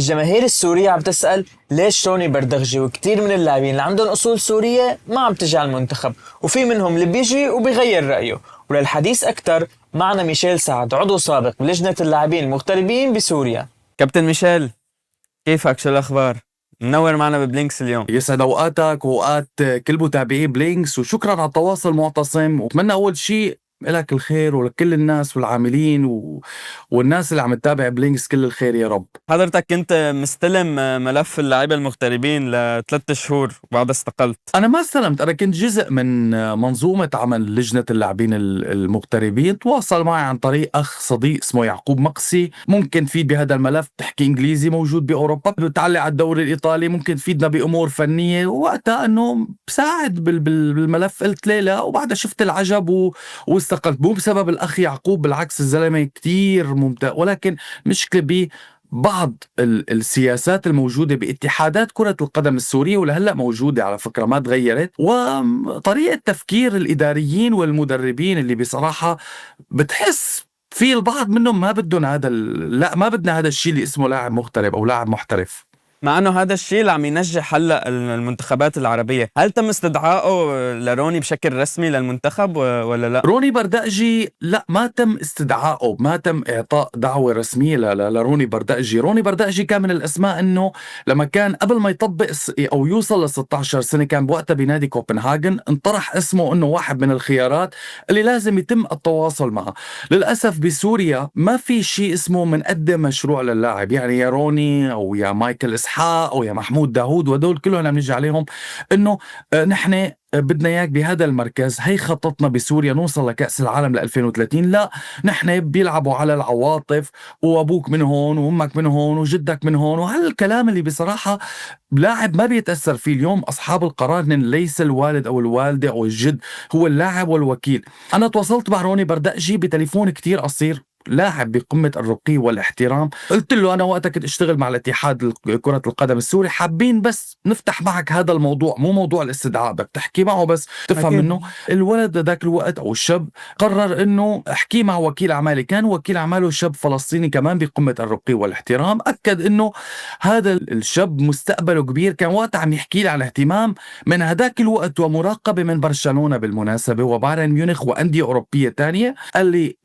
الجماهير السورية عم تسأل ليش روني بردغجي وكتير من اللاعبين اللي عندهم أصول سورية ما عم تجي على المنتخب، وفي منهم اللي بيجي وبيغير رأيه. وللحديث أكتر معنا ميشيل سعد، عضو سابق بلجنة اللاعبين المغتربين بسوريا. كابتن ميشيل، كيفك؟ شو الأخبار؟ منور معنا ببلينكس اليوم. يسعد اوقاتك واوقات كل متابعي بلينكس، وشكرا على التواصل معتصم. واتمنى اول شيء لك الخير ولكل الناس والعاملين والناس اللي عم تتابع بلينكس كل الخير يا رب. حضرتك كنت مستلم ملف اللاعبين المغتربين ل3 شهور وبعدها استقلت. انا ما استلمت، انا كنت جزء من منظومة عمل لجنة اللاعبين المغتربين. تواصل معي عن طريق اخ صديق اسمه يعقوب مقسي، ممكن تفيد بهذا الملف، بتحكي انجليزي، موجود باوروبا، بتعلق على الدوري الايطالي، ممكن تفيدنا بامور فنية. ووقتها انه بساعد بالملف قلت ليه لا، وبعدها شفت العجب واستقلت. مو بسبب الاخ يعقوب، بالعكس الزلمة كتير ممتاز، ولكن مشكلة بعض السياسات الموجودة باتحادات كرة القدم السورية، ولهلأ موجودة على فكرة ما تغيرت، وطريقة تفكير الإداريين والمدربين اللي بصراحة بتحس في البعض منهم ما بدهم هذا لا، ما بدنا هذا الشيء اللي اسمه لاعب مغترب أو لاعب محترف. مع انه هذا الشيء اللي عم ينجح هلا المنتخبات العربية. هل تم استدعائه لروني بشكل رسمي للمنتخب ولا لا؟ روني بردقجي لا، ما تم استدعائه، ما تم اعطاء دعوة رسمية لروني بردقجي. روني بردقجي كان من الاسماء، انه لما كان قبل ما يطبق او يوصل ل 16 سنة كان بوقتها بنادي كوبنهاجن، انطرح اسمه انه واحد من الخيارات اللي لازم يتم التواصل معه. للاسف بسوريا ما في شيء اسمه منقدم مشروع للاعب، يعني يا روني او يا مايكل اسحاق او يا محمود داوود ودول كلهم عم نجي عليهم انه نحن بدنا اياك بهذا المركز، هي خطتنا بسوريا نوصل لكأس العالم ل 2030. لا، نحن بيلعبوا على العواطف، وابوك من هون وامك من هون وجدك من هون، وهالكلام اللي بصراحة لاعب ما بيتأثر فيه. اليوم اصحاب القرار ليس الوالد او الوالدة او الجد، هو اللاعب والوكيل. انا تواصلت مع روني بردقجي بتليفون كتير قصير، لاعب بقمة الرقي والاحترام. قلت له أنا وقتها كنت أشتغل مع الاتحاد كرة القدم السوري، حابين بس نفتح معك هذا الموضوع، مو موضوع الاستدعاء، بدك تحكي معه بس تفهم أكيد. منه. الولد ذاك الوقت أو الشاب قرر إنه أحكي مع وكيل أعمالي، كان وكيل أعماله شاب فلسطيني كمان بقمة الرقي والاحترام. أكد إنه هذا الشاب مستقبله كبير. كان وقتها عم يحكي لي على اهتمام من هذاك الوقت ومراقبة من برشلونة بالمناسبة وبايرن ميونخ وأندية أوروبية تانية. قال لي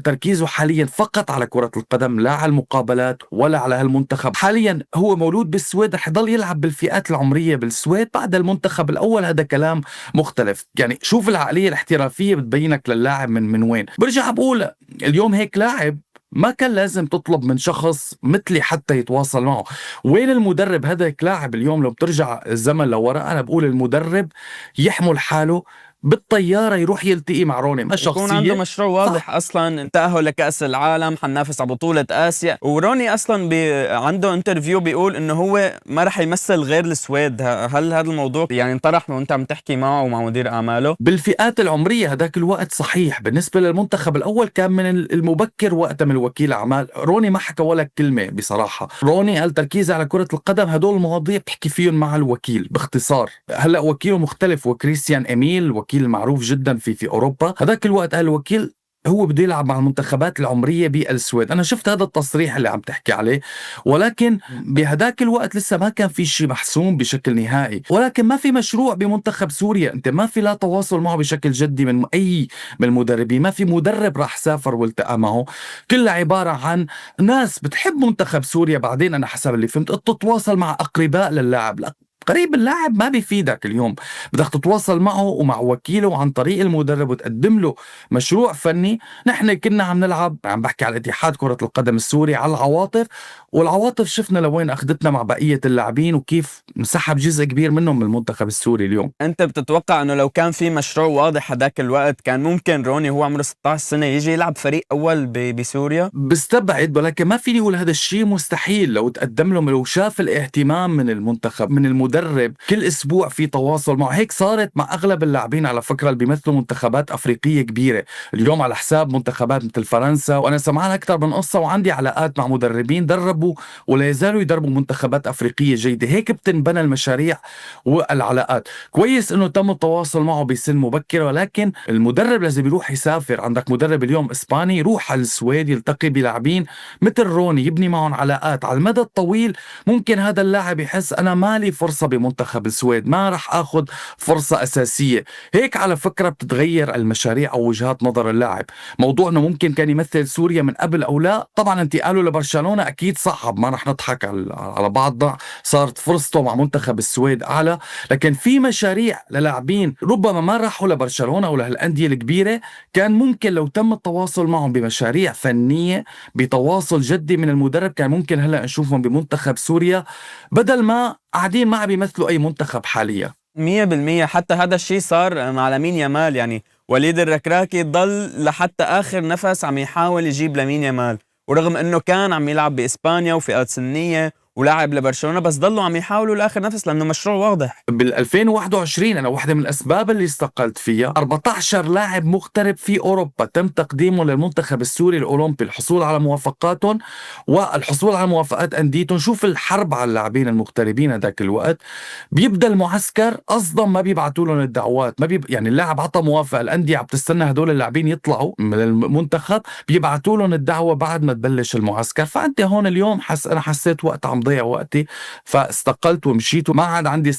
تركيزه حاليا فقط على كرة القدم، لا على المقابلات ولا على هالمنتخب. حاليا هو مولود بالسويد، رح يضل يلعب بالفئات العمرية بالسويد بعد المنتخب الأول. هذا كلام مختلف، يعني شوف العقلية الاحترافية بتبينك للاعب من وين. برجع بقول اليوم هيك لاعب ما كان لازم تطلب من شخص مثلي حتى يتواصل معه. وين المدرب؟ هذاك لاعب اليوم لو بترجع الزمن لورا، أنا بقول المدرب يحمل حاله بالطيارة يروح يلتقي مع روني، ما شخصية. يكون عنده مشروع واضح. اصلا تأهل لكأس العالم، حننافس على بطولة آسيا. وروني اصلا عنده انترفيو بيقول انه هو ما رح يمثل غير السويد. هل هذا الموضوع يعني انطرح وانت عم تحكي معه ومع مدير اعماله؟ بالفئات العمرية هذاك الوقت صحيح. بالنسبة للمنتخب الأول كان من المبكر وقتها من الوكيل أعمال. روني ما حكى ولا كلمة بصراحة. روني قال تركيز على كرة القدم، هدول المواضيع بتحكي فيهم مع الوكيل باختصار. هلأ وكيله مختلف، وكريستيان إميل وكيل معروف جدا في أوروبا. هذاك الوقت قال الوكيل هو بده يلعب مع المنتخبات العمرية بالسويد. أنا شفت هذا التصريح اللي عم تحكي عليه، ولكن بهداك الوقت لسه ما كان في شيء محسوم بشكل نهائي. ولكن ما في مشروع بمنتخب سوريا، أنت ما في لا تواصل معه بشكل جدي من أي من المدربين. ما في مدرب راح سافر والتقى معه، كلها عبارة عن ناس بتحب منتخب سوريا. بعدين أنا حسب اللي فهمت تتواصل مع أقرباء للاعب. لا، قريب اللاعب ما بيفيدك. اليوم بدك تتواصل معه ومع وكيله عن طريق المدرب وتقدم له مشروع فني. نحن كنا عم نلعب، عم بحكي على الاتحاد كرة القدم السوري، على العواطف. والعواطف شفنا لوين أخذتنا مع بقية اللاعبين وكيف انسحب جزء كبير منهم من المنتخب السوري اليوم. انت بتتوقع انه لو كان في مشروع واضح هذاك الوقت كان ممكن روني هو عمره 16 سنة يجي يلعب فريق اول بسوريا؟ بستبعد، ولكن ما فيني اقول هذا الشيء مستحيل. لو تقدم لهم، لو شاف الاهتمام من المنتخب من المدرب المدرب كل اسبوع في تواصل معه. هيك صارت مع اغلب اللاعبين على فكره اللي بيمثلوا منتخبات افريقيه كبيره اليوم على حساب منتخبات مثل فرنسا. وانا سمعان اكثر من قصه وعندي علاقات مع مدربين دربوا ولا يزالوا يدربوا منتخبات افريقيه جيده. هيك بتنبنى المشاريع والعلاقات. كويس انه تم التواصل معه بسن مبكره، ولكن المدرب لازم يروح يسافر. عندك مدرب اليوم اسباني يروح على السويد يلتقي بلاعبين مثل روني يبني معهم علاقات. على المدى الطويل ممكن هذا اللاعب يحس انا مالي فرصه بمنتخب السويد، ما رح اخذ فرصه اساسيه. هيك على فكره بتتغير المشاريع او وجهات نظر اللاعب. موضوع انه ممكن كان يمثل سوريا من قبل او لا، طبعا انتقاله لبرشلونه اكيد صعب، ما رح نضحك على بعض، صارت فرصته مع منتخب السويد اعلى. لكن في مشاريع للاعبين ربما ما راحوا لبرشلونه او لهالانديه الكبيره، كان ممكن لو تم التواصل معهم بمشاريع فنيه بتواصل جدي من المدرب، كان ممكن هلا نشوفهم بمنتخب سوريا بدل ما قاعدين ما عم بيمثلوا اي منتخب حاليا. 100%. حتى هذا الشيء صار مع لامين يامال، يعني وليد الركراكي ضل لحتى آخر نفس عم يحاول يجيب لامين يامال، ورغم انه كان عم يلعب بإسبانيا وفئات سنية ولاعب لبرشلونة، بس ضلوا عم يحاولوا لآخر نفس لأنه مشروع واضح. بال 2021 أنا واحدة من الأسباب اللي استقلت فيها 14 لاعب مغترب في أوروبا تم تقديمهم للمنتخب السوري الأولمبي، الحصول على موافقاتهم والحصول على موافقات أنديتهم. شوف الحرب على اللاعبين المغتربين هذاك الوقت. بيبدأ المعسكر أصلا ما بيبعتوا لهم الدعوات، ما يعني اللاعب عطى موافقة، الأندية عم تستنى هدول اللاعبين يطلعوا من المنتخب بيبعتوا لهم الدعوة بعد ما تبلش المعسكر. فأنت هون اليوم أنا حسيت وقت عم ضيع وقتي فاستقلت ومشيت، وما عاد عندي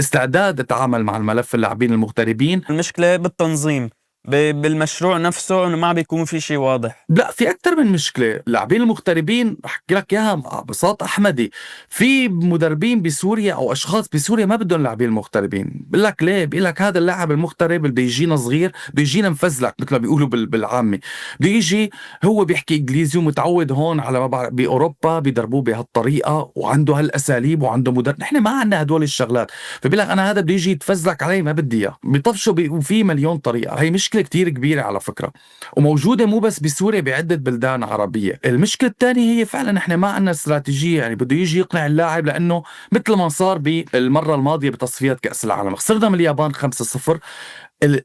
استعداد اتعامل مع الملف اللاعبين المغتربين. المشكلة بالتنظيم بالمشروع نفسه، انه ما بيكون في شيء واضح. لا، في اكثر من مشكله. اللاعبين المغتربين رح احكي لك اياها ببساطه احمدي. في مدربين بسوريا او اشخاص بسوريا ما بدهم لاعبين المغتربين. بقول لك ليه؟ بقول لك هذا اللاعب المغترب اللي بيجينا صغير بيجينا مفزلك مثل ما بيقولوا بالعامي، بيجي هو بيحكي انجليزي ومتعود هون على ما بعرف باوروبا بيدربوه بهالطريقه وعنده هالاساليب وعنده مدرب. نحن ما عندنا هدول الشغلات، فبقول لك انا هذا بده يجي يتفزلك علي ما بدي اياه. بيطفشوا وفي مليون طريقه. هي مشكله كتير كبيره على فكره، وموجوده مو بس بسوريا، بعده بلدان عربيه. المشكله الثانيه هي فعلا نحن ما عندنا استراتيجيه. يعني بده يجي يقنع اللاعب، لانه مثل ما صار بالمره الماضيه بتصفيات كاس العالم خسرنا من اليابان 5-0.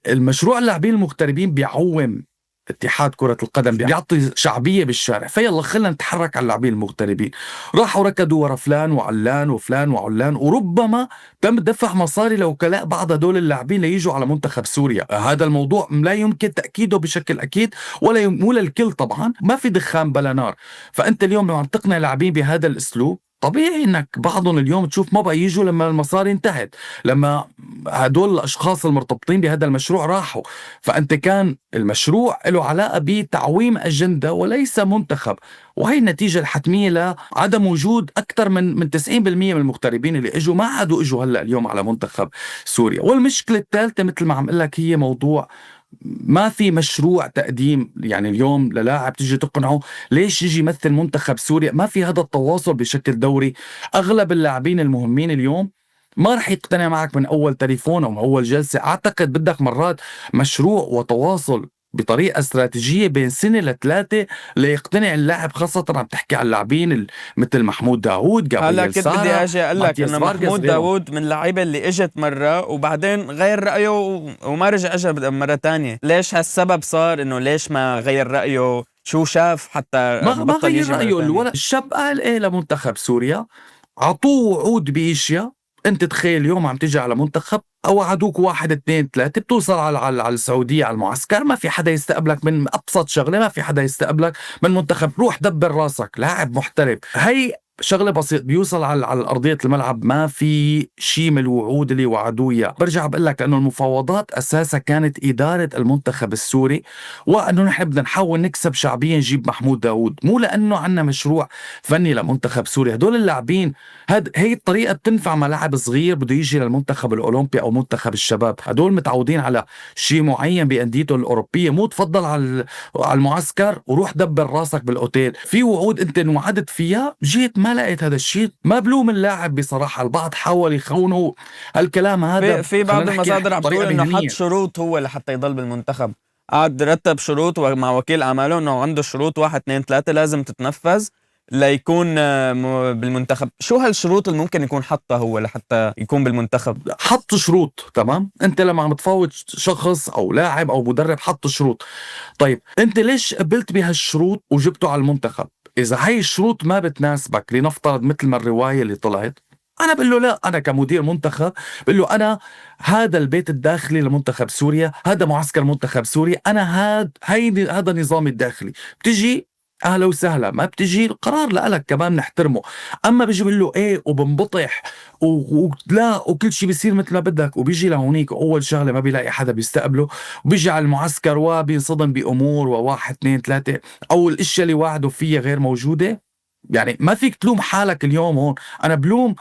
المشروع اللاعبين المغتربين بيعوم اتحاد كرة القدم، بيعطي شعبية بالشارع. فيلا خلينا نتحرك على اللاعبين المغتربين. راحوا ركضوا ورا فلان وعلان وفلان وعلان، وربما تم دفع مصاري لوكلاء بعض هدول اللاعبين ليجوا على منتخب سوريا. هذا الموضوع لا يمكن تأكيده بشكل أكيد ولا الكل طبعا، ما في دخان بلا نار. فأنت اليوم لما عم تقنع لاعبين بهذا الأسلوب، طبيعي انك بعضهم اليوم تشوف ما بقى يجوا لما المصاري انتهت، لما هدول الاشخاص المرتبطين بهذا المشروع راحوا. فانت كان المشروع له علاقه بتعويم اجنده وليس منتخب، وهي النتيجه الحتميه لعدم وجود اكثر من 90% من المغتربين اللي اجوا ما عادوا اجوا هلا اليوم على منتخب سوريا. والمشكله الثالثه مثل ما عم اقول لك هي موضوع ما في مشروع تقديم. يعني اليوم للاعب تيجي تقنعه ليش يجي يمثل منتخب سوريا، ما في هذا التواصل بشكل دوري. اغلب اللاعبين المهمين اليوم ما رح يقتنع معك من اول تليفون او من اول جلسة. اعتقد بدك مرات مشروع وتواصل بطريقة استراتيجية بين سنة ل3 ليقتنع اللاعب، خاصة عم تحكي عن اللاعبين مثل محمود داوود، هلا جابرييل كنت بدي سارة، اجي اقول لك انه محمود داوود من اللعيبه اللي اجت مره وبعدين غير رايه وما رجع اجى مره تانية. ليش هالسبب صار؟ انه ليش ما غير رايه؟ شو شاف حتى ما غير رايه؟ الولد الشاب قال ايه لمنتخب سوريا، عطوه وعود باشياء. انت تخيل اليوم عم تيجي على منتخب او وعدوك 1 2 3، بتوصل على السعوديه على المعسكر ما في حدا يستقبلك من ابسط شغله، ما في حدا يستقبلك من منتخب. روح دبر راسك، لاعب محترف. هي شغله بسيط، بيوصل على ارضيه الملعب ما في شيء من الوعود اللي وعدوه اياه. برجع بقول لك انه المفاوضات اساسا كانت اداره المنتخب السوري، وانه نحن بدنا نحاول نكسب شعبيا نجيب محمود داوود، مو لانه عندنا مشروع فني لمنتخب سوريا. هدول اللاعبين هي الطريقه بتنفع مع لاعب صغير بده يجي للمنتخب الاولمبي او منتخب الشباب. هدول متعودين على شيء معين بانديته الاوروبيه، مو تفضل على المعسكر وروح دبر راسك بالاوتيل. في وعود انت انوعدت فيها، جيت ما لقيت هذا الشيء. ما بلوم اللاعب بصراحه، البعض حاول يخونه هالكلام هذا. في بعض المصادر عم تقول انه حط شروط هو لحتى يضل بالمنتخب، قعد رتب شروط مع وكيل اعماله انه عنده شروط 1 2 3 لازم تتنفذ ليكون بالمنتخب؟ شو هالشروط اللي ممكن يكون حطها هو لحتى يكون بالمنتخب؟ حط شروط. تمام، انت لما عم تفاوض شخص او لاعب او مدرب حط شروط. طيب انت ليش قبلت بهالشروط وجبته على المنتخب؟ اذا هاي الشروط ما بتناسبك، لنفترض مثل ما الرواية اللي طلعت، انا بقول له لا، انا كمدير منتخب بقول له انا هذا البيت الداخلي لمنتخب سوريا، هذا معسكر منتخب سوريا، انا هذا نظامي الداخلي، بتجي اهلا وسهلا، ما بتجي القرار لك كمان نحترمه. اما بيجي بقول له ايه وبنبطح ولا وكل شيء بيصير مثل ما بدك، وبيجي لهونيك اول شغله ما بيلاقي حدا بيستقبله، وبيجي على المعسكر وبينصدم بامور وواحد اثنين ثلاثه، او الاشياء اللي وعدوا فيها غير موجوده. يعني ما فيك تلوم حالك اليوم هون، انا بلوم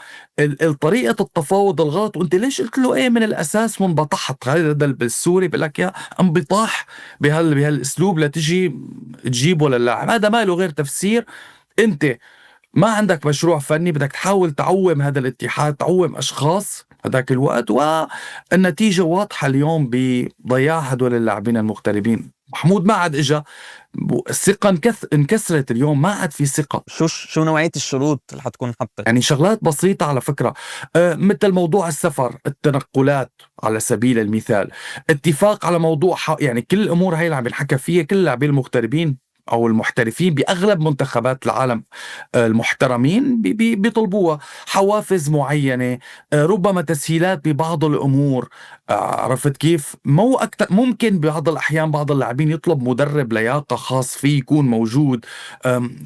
طريقه التفاوض الغلط. وانت ليش قلت له ايه من الاساس وانبطحت؟ هذا بالسوري بقول لك يا انبطاح بهالاسلوب لتجي تجيبه للاعب، هذا ما له غير تفسير. انت ما عندك مشروع فني، بدك تحاول تعوم هذا الاتحاد، تعوم اشخاص هذاك الوقت، والنتيجه واضحه اليوم بضياع هدول اللاعبين المغتربين. محمود ما عاد اجا، الثقة انكسرت اليوم، ما عاد في ثقة. شو نوعية الشروط اللي حتكون حطت؟ يعني شغلات بسيطة على فكرة، مثل موضوع السفر، التنقلات على سبيل المثال، اتفاق على موضوع يعني كل الأمور هاي اللي عم ينحكى فيها كل اللاعبين المغتربين أو المحترفين بأغلب منتخبات العالم المحترمين بيطلبوها، حوافز معينة، ربما تسهيلات ببعض الأمور. عرفت كيف؟ مو أكتر، ممكن بعض الأحيان بعض اللاعبين يطلب مدرب لياقة خاص فيه يكون موجود.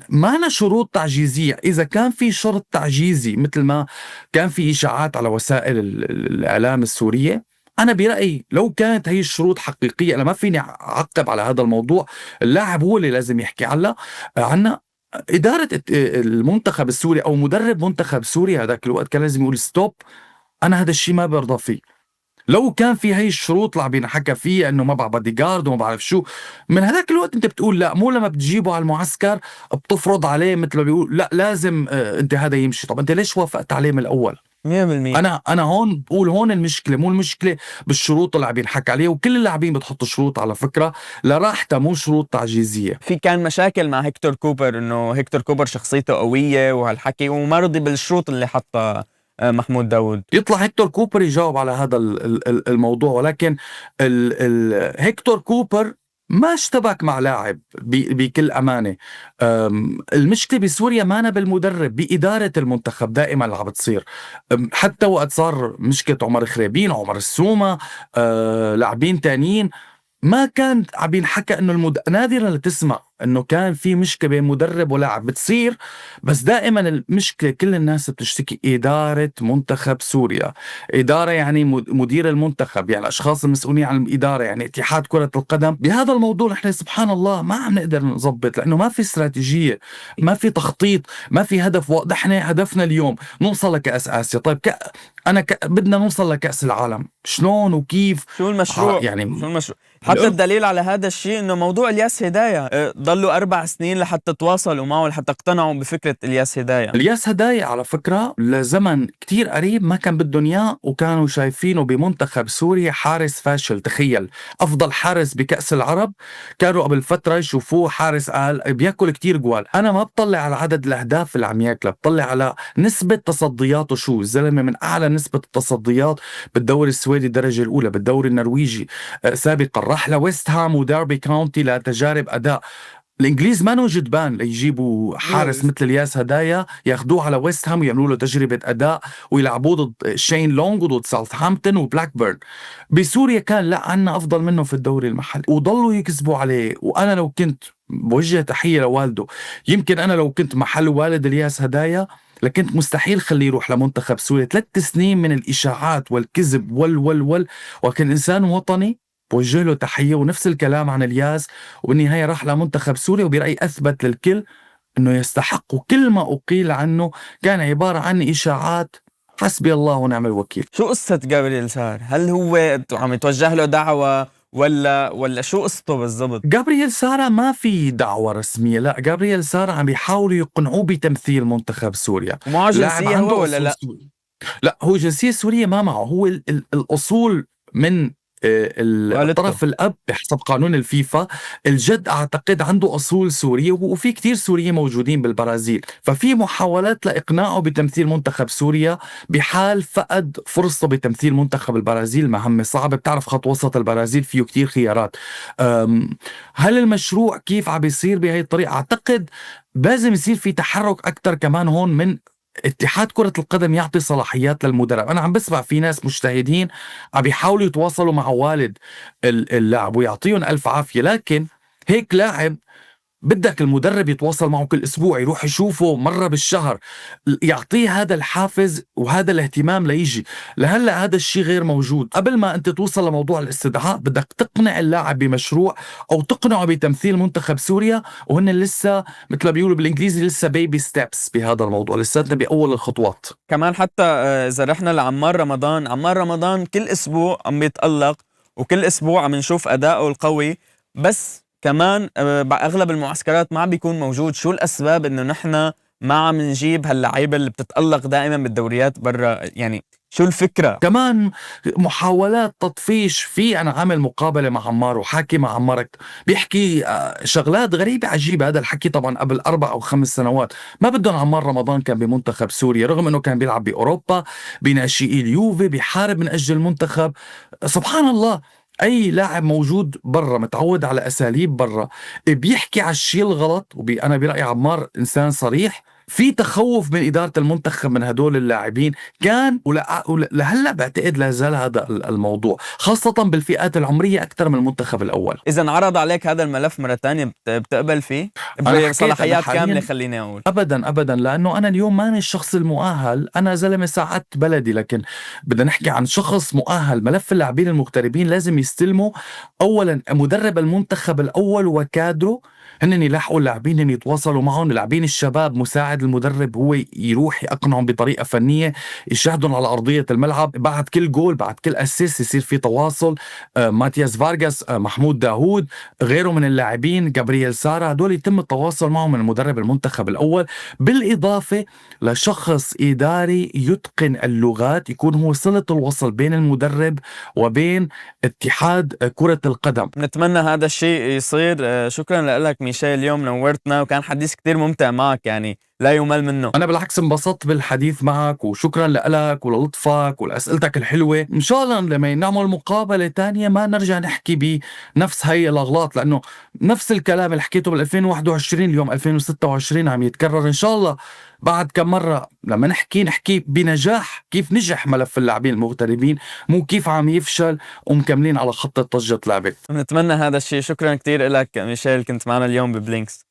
ما أنا شروط تعجيزية. إذا كان في شرط تعجيزي مثل ما كان في إشاعات على وسائل الإعلام السورية، أنا برأيي لو كانت هي الشروط حقيقية، أنا ما فيني أعقب على هذا الموضوع، اللاعب هو اللي لازم يحكي عنها. إدارة المنتخب السوري أو مدرب منتخب سوريا هذاك الوقت كان لازم يقول ستوب، أنا هذا الشيء ما برضى فيه. لو كان في هاي الشروط اللي عم بينحكى فيها انه ما بعرف بادي جارد وما بعرف شو، من هذاك الوقت انت بتقول لا، مو لما بتجيبه على المعسكر بتفرض عليه مثل ما بيقول لا لازم انت هذا يمشي. طب انت ليش وافقت عليه من الاول؟ 100%. انا هون بقول هون المشكله، مو المشكله بالشروط اللي عم ينحكى عليها، وكل اللاعبين بتحط شروط على فكره لراحتها، مو شروط تعجيزيه. في كان مشاكل مع هيكتور كوبر، انه هيكتور كوبر شخصيته قوية وهالحكي، وما رضي بالشروط اللي حطها محمود داود. يطلع هيكتور كوبر يجاوب على هذا الموضوع، ولكن هيكتور كوبر ما اشتبك مع لاعب بكل أمانة. المشكلة بسوريا ما أنا بالمدرب، بإدارة المنتخب دائما اللي عم بتصير. حتى وقت صار مشكلة عمر خريبين، عمر السومة، لاعبين تانيين، ما كان عم ينحكى انه نادرا لتسمع انه كان في مشكله بين مدرب ولاعب بتصير، بس دائما المشكله كل الناس بتشتكي اداره منتخب سوريا. اداره يعني مدير المنتخب، يعني الاشخاص المسؤولين عن الاداره، يعني اتحاد كره القدم. بهذا الموضوع نحن سبحان الله ما عم نقدر نظبط، لانه ما في استراتيجيه، ما في تخطيط، ما في هدف واضح. نحن هدفنا اليوم نوصل لكاس اسيا. طيب بدنا نوصل لكاس العالم، شلون وكيف؟ شو المشروع؟ يعني شو المشروع؟ حتى الدليل على هذا الشيء انه موضوع الياس هدايا، ضلوا 4 سنين لحتى تواصلوا معه، لحتى اقتنعوا بفكرة الياس هدايا. الياس هدايا على فكرة لزمن كتير قريب ما كان بدهم اياه، وكانوا شايفينه بمنتخب سوريا حارس فاشل. تخيل، افضل حارس بكأس العرب كانوا قبل فترة يشوفوه حارس قال بياكل كتير جوال. انا ما بطلع على عدد الاهداف اللي عم ياكلها، بطلع على نسبة تصدياته. شو الزلمة من اعلى نسبة التصديات بالدوري السويدي الدرجة الاولى، بالدوري النرويجي سابقا، راح لويست هام وداربي كاونتي لتجارب اداء. الانجليز ما نوجد بان ليجيبوا حارس مثل الياس هدايا ياخدوه على ويست هام ويعملوا له تجربه اداء ويلعبوه ضد شين لونغ وضد ساوثهامبتون وبلاك بيرن. بسوريا كان لا، عنا افضل منه في الدوري المحلي وضلوا يكذبوا عليه. وانا لو كنت بوجه تحيه لوالده، يمكن انا لو كنت محل والد الياس هدايا لكنت مستحيل خليه يروح لمنتخب سوريا. 3 سنين من الاشاعات والكذب وكان انسان وطني، بوجه له تحية. ونفس الكلام عن الياس، وبالنهاية راح لمنتخب سوريا وبرأيي أثبت للكل أنه يستحق. وكل ما أقيل عنه كان عبارة عن إشاعات، حسبي الله ونعم الوكيل. شو قصة جابرييل سار؟ هل هو عم يتوجه له دعوة ولا شو قصته بالضبط؟ جابرييل سارة ما في دعوة رسمية، لا. جابرييل سارة عم يحاولوا يقنعوه بتمثيل منتخب سوريا. ومعه جنسية هو ولا لا؟ لا، هو جنسية سورية ما معه. هو الأصول من الطرف الأب بحسب قانون الفيفا، الجد أعتقد عنده أصول سورية، وفي كتير سوريين موجودين بالبرازيل، ففي محاولات لإقناعه بتمثيل منتخب سوريا بحال فقد فرصة بتمثيل منتخب البرازيل. مهمة صعبة، بتعرف خط وسط البرازيل فيه كتير خيارات. هل المشروع كيف عم بيصير بهاي الطريقة؟ أعتقد لازم يصير في تحرك أكتر كمان هون من اتحاد كرة القدم يعطي صلاحيات للمدرب. أنا عم بسمع في ناس مجتهدين عم بيحاولوا يتواصلوا مع والد اللاعب ويعطيهم ألف عافية، لكن هيك لاعب بدك المدرب يتواصل معه كل أسبوع، يروح يشوفه مرة بالشهر، يعطيه هذا الحافز وهذا الاهتمام ليجي. لهلأ هذا الشيء غير موجود. قبل ما أنت توصل لموضوع الاستدعاء بدك تقنع اللاعب بمشروع أو تقنعه بتمثيل منتخب سوريا، وهن لسه مثل ما بيقولوا بالإنجليزي لسه بيبي ستيبس بهذا الموضوع، لساتنا بأول الخطوات. كمان حتى إذا رحنا لعمار رمضان، عمار رمضان كل أسبوع عم بيتألق وكل أسبوع عم نشوف أداؤه القوي، بس كمان بأغلب المعسكرات ما عم بيكون موجود. شو الأسباب إنه نحن ما عم نجيب هاللعيبة اللي بتتألق دائما بالدوريات برا؟ يعني شو الفكرة؟ كمان محاولات تطفيش. في أنا عامل مقابلة مع عمار وحاكي مع عمار بيحكي شغلات غريبة عجيبة. هذا الحكي طبعا قبل 4 أو 5 سنوات. ما بدهم عمار رمضان كان بمنتخب سوريا رغم أنه كان بيلعب بأوروبا بناشئي اليوفي، بيحارب من أجل المنتخب. سبحان الله، أي لاعب موجود برا متعود على أساليب برا بيحكي على الشيء الغلط. أنا برأيي عمار إنسان صريح. في تخوف من إدارة المنتخب من هدول اللاعبين كان، ولهلا بعتقد لا زال هذا الموضوع، خاصة بالفئات العمرية أكثر من المنتخب الأول. إذا عرض عليك هذا الملف مرة تانية بتقبل فيه بصلاحيات كاملة؟ خليني أقول أبدا أبدا، لأنه أنا اليوم ماني الشخص المؤهل. أنا زلمة ساعدت بلدي، لكن بدنا نحكي عن شخص مؤهل. ملف اللاعبين المغتربين لازم يستلموا أولا مدرب المنتخب الأول وكادره، هن يلاحقوا اللاعبين، هن يتواصلوا معهم. اللاعبين الشباب مساعد المدرب هو يروح يقنعهم بطريقة فنية، يشاهدهم على أرضية الملعب. بعد كل جول بعد كل أسيس يصير في تواصل. ماتياس فارغاس، محمود داوود، غيره من اللاعبين، جابرييل سارا، هدول يتم التواصل معهم من المدرب المنتخب الأول، بالإضافة لشخص إداري يتقن اللغات، يكون هو صلة الوصل بين المدرب وبين اتحاد كرة القدم. نتمنى هذا الشيء يصير. شكرا لك ميشيل، اليوم نورتنا وكان حديث كتير ممتع معك، يعني لا يمل منه. أنا بالعكس انبسطت بالحديث معك، وشكرا لك وللطفك ولأسئلتك الحلوة. إن شاء الله لما نعمل مقابلة تانية ما نرجع نحكي بنفس هاي الأغلاط، لأنه نفس الكلام اللي حكيته بال2021 اليوم 2026 عم يتكرر. إن شاء الله بعد كم مرة لما نحكي بنجاح، كيف نجح ملف اللاعبين المغتربين، مو كيف عم يفشل ومكملين على خط طجة لعبة. نتمنى هذا الشيء. شكرا كتير لك ميشيل، كنت معنا اليوم ببلينكس.